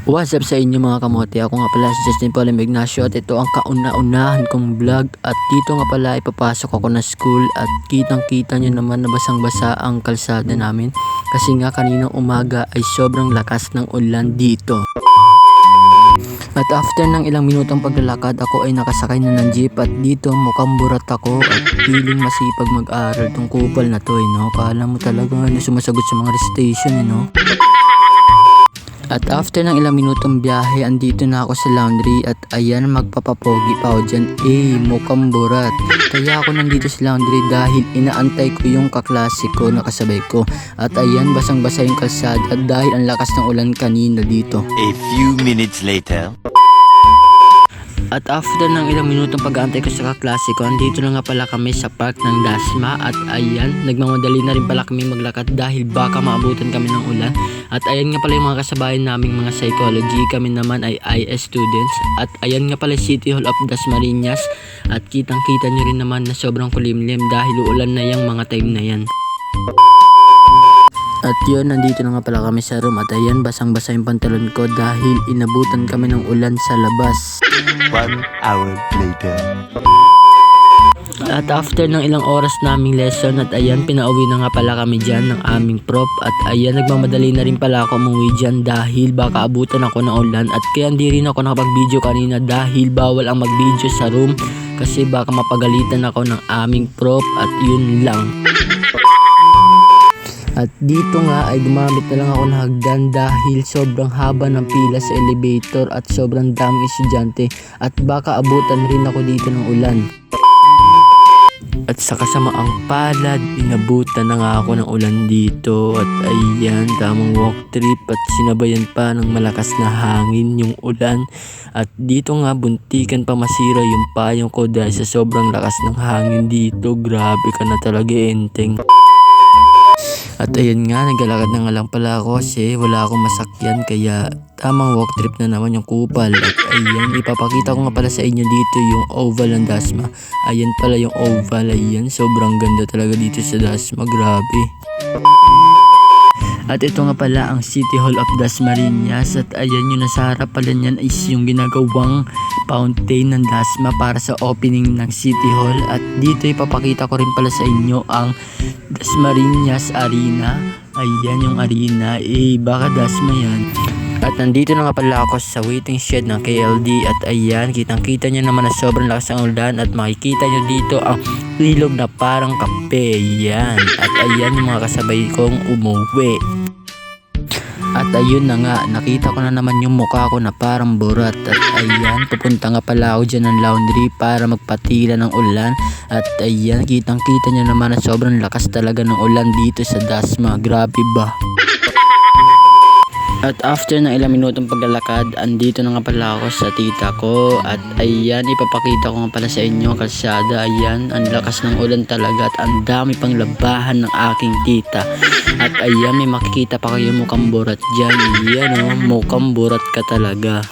What's up sa inyo mga kamote? Ako nga pala si Justin Paul Ignacio at ito ang kauna-unahan kong vlog. At dito nga pala ipapasok ako na school at kitang-kita nyo naman na basang-basa ang kalsada namin. Kasi nga kaninang umaga ay sobrang lakas ng ulan dito. At after ng ilang minutong paglalakad ako ay nakasakay na ng jeep at dito mukhang burat ako at feeling masipag mag-aral tong kupal na to no? Kala mo talaga sumasagot sa mga recitation no? At after ng ilang minutong biyahe, andito na ako sa laundry at ayan magpapapogi pa ako dyan. Mukhang burat. Kaya ako nandito sa laundry dahil inaantay ko yung kaklase ko na kasabay ko. At ayan basang-basa yung kalsada dahil ang lakas ng ulan kanina dito. A few minutes later. At after ng ilang minutong pag-aantay ko sa kaklase ko, andito na nga pala kami sa park ng Dasma. At ayan, nagmamadali na rin pala kami maglakad dahil baka maabutan kami ng ulan. At ayan nga pala yung mga kasabayan naming mga psychology. Kami naman ay IS students. At ayan nga pala City Hall of Dasmariñas. At kitang-kita nyo rin naman na sobrang kulimlim dahil uulan na yung mga time na yan. At yun, nandito na nga pala kami sa room at ayan, basang-basa yung pantalon ko dahil inabutan kami ng ulan sa labas. 1 hour later. At after ng ilang oras naming lesson at ayan, pinauwi na nga pala kami dyan ng aming prop. At ayan, nagmamadali na rin pala ako umuwi dyan dahil baka abutan ako ng ulan. At kaya hindi rin ako nakapag-video kanina dahil bawal ang mag-video sa room kasi baka mapagalitan ako ng aming prop at yun lang. At dito nga ay gumamit na lang ako ng hagdan dahil sobrang haba ng pila sa elevator at sobrang daming estudyante at baka abutan rin ako dito ng ulan. At sa kasamaang palad, inabutan na nga ako ng ulan dito at ayan, tamang walk trip at sinabayan pa ng malakas na hangin yung ulan. At dito nga buntikan pa masira yung payong ko dahil sa sobrang lakas ng hangin dito. Grabe ka na talaga enteng. At ayan nga, naglalakad na nga lang pala ako kasi wala akong masakyan kaya tamang walk trip na naman yung kupal. At ayan, ipapakita ko nga pala sa inyo dito yung oval ng Dasma. Ayan pala yung oval, ayan, sobrang ganda talaga dito sa Dasma, grabe. At ito nga pala ang City Hall of Dasmariñas at ayan yung nasa harap pala niyan is yung ginagawang fountain ng Dasma para sa opening ng City Hall. At dito ipapakita ko rin pala sa inyo ang Dasmariñas Arena. Ayan yung arena, baka Dasma yan. At nandito na nga pala ako sa waiting shed ng KLD at ayan, kitang-kita nyo naman na sobrang lakas ng ulan at makikita nyo dito ang ilog na parang kape. Yan. At ayan yung mga kasabay kong umuwi. At ayun na nga, nakita ko na naman yung mukha ko na parang burat. At ayan, pupunta nga pala ako dyan ng laundry para magpatila ng ulan. At ayan, kitang-kita nyo naman na sobrang lakas talaga ng ulan dito sa Dasma. Grabe ba? At after ng ilang minutong paglalakad, andito na nga pala ako sa tita ko. At ayan, ipapakita ko nga pala sa inyo ang kalsada. Ayan, ang lakas ng ulan talaga at ang dami pang labahan ng aking tita. At ayan, may makikita pa kayo mukhang burat dyan. Ayan mukhang burat ka talaga.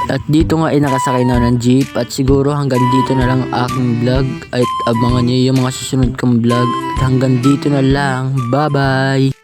At dito nga ay nakasakay na ng jeep at siguro hanggang dito na lang ang aking vlog. At abangan nyo yung mga susunod kong vlog. At hanggang dito na lang. Bye bye!